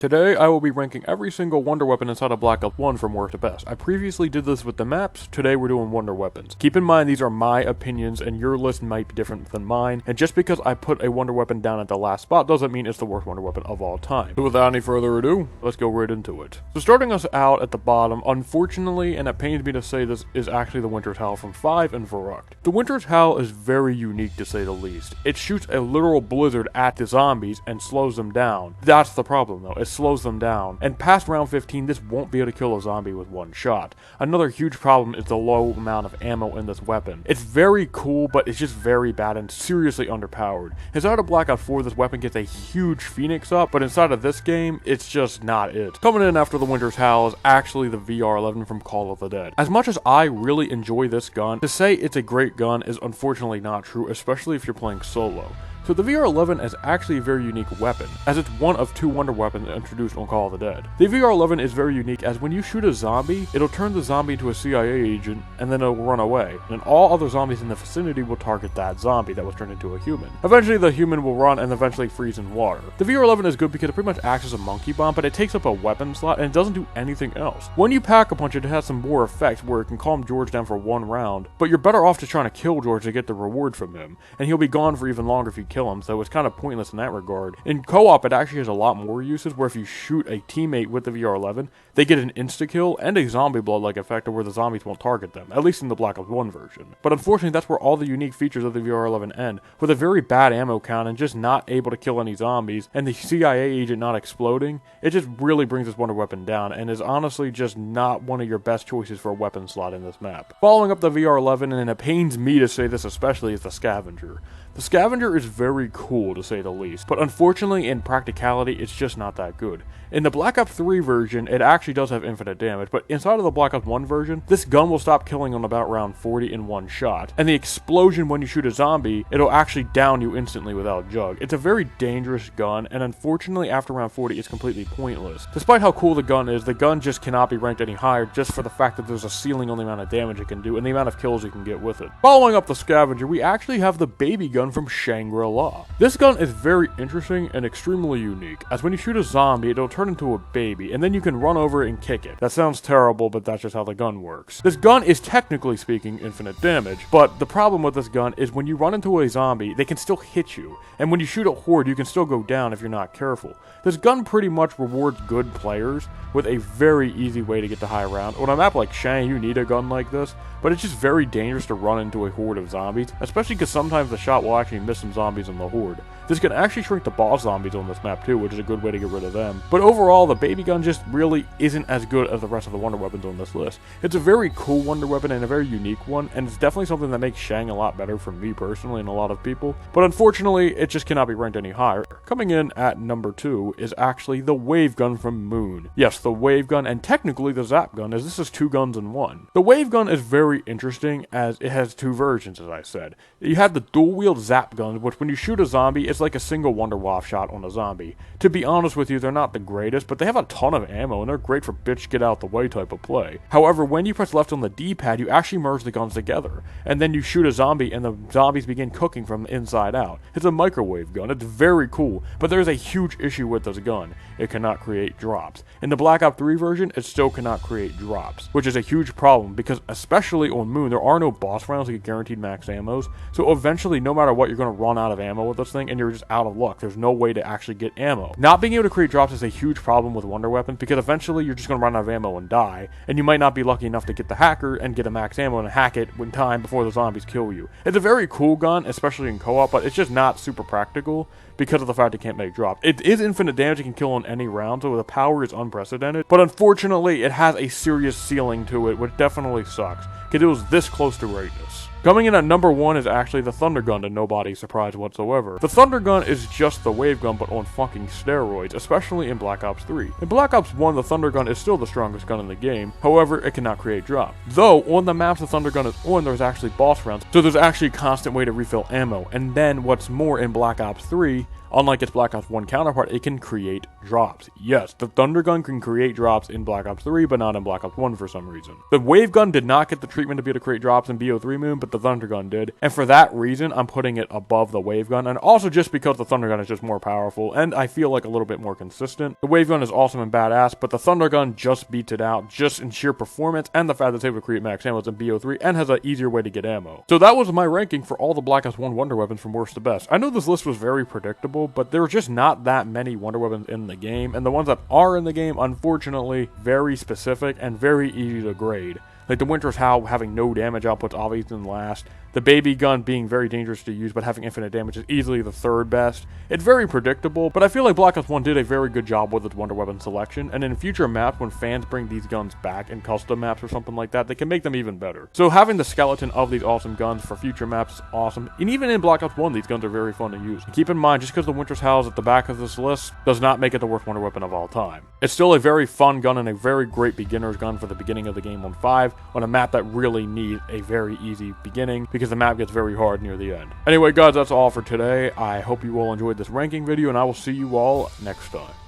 Today, I will be ranking every single Wonder Weapon inside of Black Ops 1 from worst to best. I previously did this with the maps, today we're doing Wonder Weapons. Keep in mind these are my opinions and your list might be different than mine, and just because I put a Wonder Weapon down at the last spot doesn't mean it's the worst Wonder Weapon of all time. So without any further ado, let's go right into it. So starting us out at the bottom, unfortunately, and it pains me to say this, is actually the Winter's Howl from 5 and Verrucht. The Winter's Howl is very unique to say the least. It shoots a literal blizzard at the zombies and slows them down. That's the problem though, it slows them down. And past round 15, this won't be able to kill a zombie with one shot. Another huge problem is the low amount of ammo in this weapon. It's very cool, but it's just very bad and seriously underpowered. Inside of Black Ops 4, this weapon gets a huge Phoenix up, but inside of this game, it's just not it. Coming in after the Winter's Howl is actually the VR11 from Call of the Dead. As much as I really enjoy this gun, to say it's a great gun is unfortunately not true, especially if you're playing solo. So the VR11 is actually a very unique weapon, as it's one of 2 Wonder Weapons introduced on Call of the Dead. The VR11 is very unique as when you shoot a zombie, it'll turn the zombie into a CIA agent, and then it'll run away, and all other zombies in the vicinity will target that zombie that was turned into a human. Eventually the human will run and eventually freeze in water. The VR11 is good because it pretty much acts as a monkey bomb, but it takes up a weapon slot and it doesn't do anything else. When you pack a punch it has some more effects where it can calm George down for 1 round, but you're better off just trying to kill George to get the reward from him, and he'll be gone for even longer if you kill him, so it's kind of pointless in that regard. In co-op, it actually has a lot more uses where if you shoot a teammate with the VR11, they get an insta-kill and a zombie blood-like effect where the zombies won't target them, at least in the Black Ops 1 version. But unfortunately, that's where all the unique features of the VR11 end, with a very bad ammo count and just not able to kill any zombies, and the CIA agent not exploding. It just really brings this Wonder Weapon down, and is honestly just not one of your best choices for a weapon slot in this map. Following up the VR11, and it pains me to say this especially, is the Scavenger. The Scavenger is very cool to say the least, but unfortunately in practicality it's just not that good. In the Black Ops 3 version, it actually does have infinite damage, but inside of the Black Ops 1 version, this gun will stop killing on about round 40 in one shot, and the explosion when you shoot a zombie, it'll actually down you instantly without jug. It's a very dangerous gun, and unfortunately after round 40 it's completely pointless. Despite how cool the gun just cannot be ranked any higher just for the fact that there's a ceiling on the amount of damage it can do and the amount of kills you can get with it. Following up the Scavenger, we actually have the baby gun from Shangri-La. This gun is very interesting and extremely unique, as when you shoot a zombie, it'll turn into a baby, and then you can run over it and kick it. That sounds terrible, but that's just how the gun works. This gun is technically speaking infinite damage, but the problem with this gun is when you run into a zombie, they can still hit you, and when you shoot a horde, you can still go down if you're not careful. This gun pretty much rewards good players with a very easy way to get to high round. On a map like Shang, you need a gun like this, but it's just very dangerous to run into a horde of zombies, especially because sometimes the shot will actually miss some zombies in the horde. This can actually shrink the boss zombies on this map too, which is a good way to get rid of them. But overall, the baby gun just really isn't as good as the rest of the Wonder Weapons on this list. It's a very cool Wonder Weapon and a very unique one, and it's definitely something that makes Shang a lot better for me personally and a lot of people. But unfortunately, it just cannot be ranked any higher. Coming in at number 2 is actually the Wave Gun from Moon. Yes, the Wave Gun, and technically the Zap Gun, as this is 2 guns in one. The Wave Gun is very interesting as it has 2 versions, as I said. You have the dual-wield Zap Gun, which when you shoot a zombie, it's like a single Wonder Waff shot on a zombie. To be honest with you, they're not the greatest, but they have a ton of ammo, and they're great for bitch get out the way type of play. However, when you press left on the D-pad, you actually merge the guns together, and then you shoot a zombie, and the zombies begin cooking from the inside out. It's a microwave gun. It's very cool, but there's a huge issue with this gun. It cannot create drops. In the Black Ops 3 version, it still cannot create drops, which is a huge problem, because especially on Moon, there are no boss rounds that get guaranteed max ammos, so eventually, no matter what, you're going to run out of ammo with this thing, and you're just out of luck. There's no way to actually get ammo. Not being able to create drops is a huge problem with Wonder Weapons, because eventually you're just going to run out of ammo and die, and you might not be lucky enough to get the hacker and get a max ammo and hack it in time before the zombies kill you. It's a very cool gun, especially in co-op, but it's just not super practical because of the fact it can't make drops. It is infinite damage, it can kill on any round, so the power is unprecedented, but unfortunately it has a serious ceiling to it, which definitely sucks, because it was this close to greatness. Coming in at number 1 is actually the Thundergun, to nobody's surprise whatsoever. The Thundergun is just the Wave Gun, but on fucking steroids, especially in Black Ops 3. In Black Ops 1, the Thundergun is still the strongest gun in the game, however, it cannot create drops. Though, on the maps the Thundergun is on, there's actually boss rounds, so there's actually a constant way to refill ammo, and then what's more, in Black Ops 3, unlike its Black Ops 1 counterpart, it can create drops. Yes, the Thundergun can create drops in Black Ops 3, but not in Black Ops 1 for some reason. The Wave Gun did not get the treatment to be able to create drops in BO3 Moon, but that the Thundergun did, and for that reason, I'm putting it above the Wave Gun, and also just because the Thundergun is just more powerful, and I feel like a little bit more consistent. The Wave Gun is awesome and badass, but the Thundergun just beats it out, just in sheer performance, and the fact that it's able to create max ammo in BO3, and has an easier way to get ammo. So that was my ranking for all the Black Ops 1 Wonder Weapons from worst to best. I know this list was very predictable, but there were just not that many Wonder Weapons in the game, and the ones that are in the game, unfortunately, very specific and very easy to grade. Like the Winter's Howl having no damage outputs obviously in last. The baby gun being very dangerous to use but having infinite damage is easily the third best. It's very predictable, but I feel like Black Ops 1 did a very good job with its Wonder Weapon selection, and in future maps when fans bring these guns back in custom maps or something like that, they can make them even better. So having the skeleton of these awesome guns for future maps is awesome, and even in Black Ops 1 these guns are very fun to use. And keep in mind, just because the Winter's Howl is at the back of this list does not make it the worst Wonder Weapon of all time. It's still a very fun gun and a very great beginner's gun for the beginning of the game on 5, on a map that really needs a very easy beginning, because the map gets very hard near the end. Anyway guys, that's all for today. I hope you all enjoyed this ranking video, and I will see you all next time.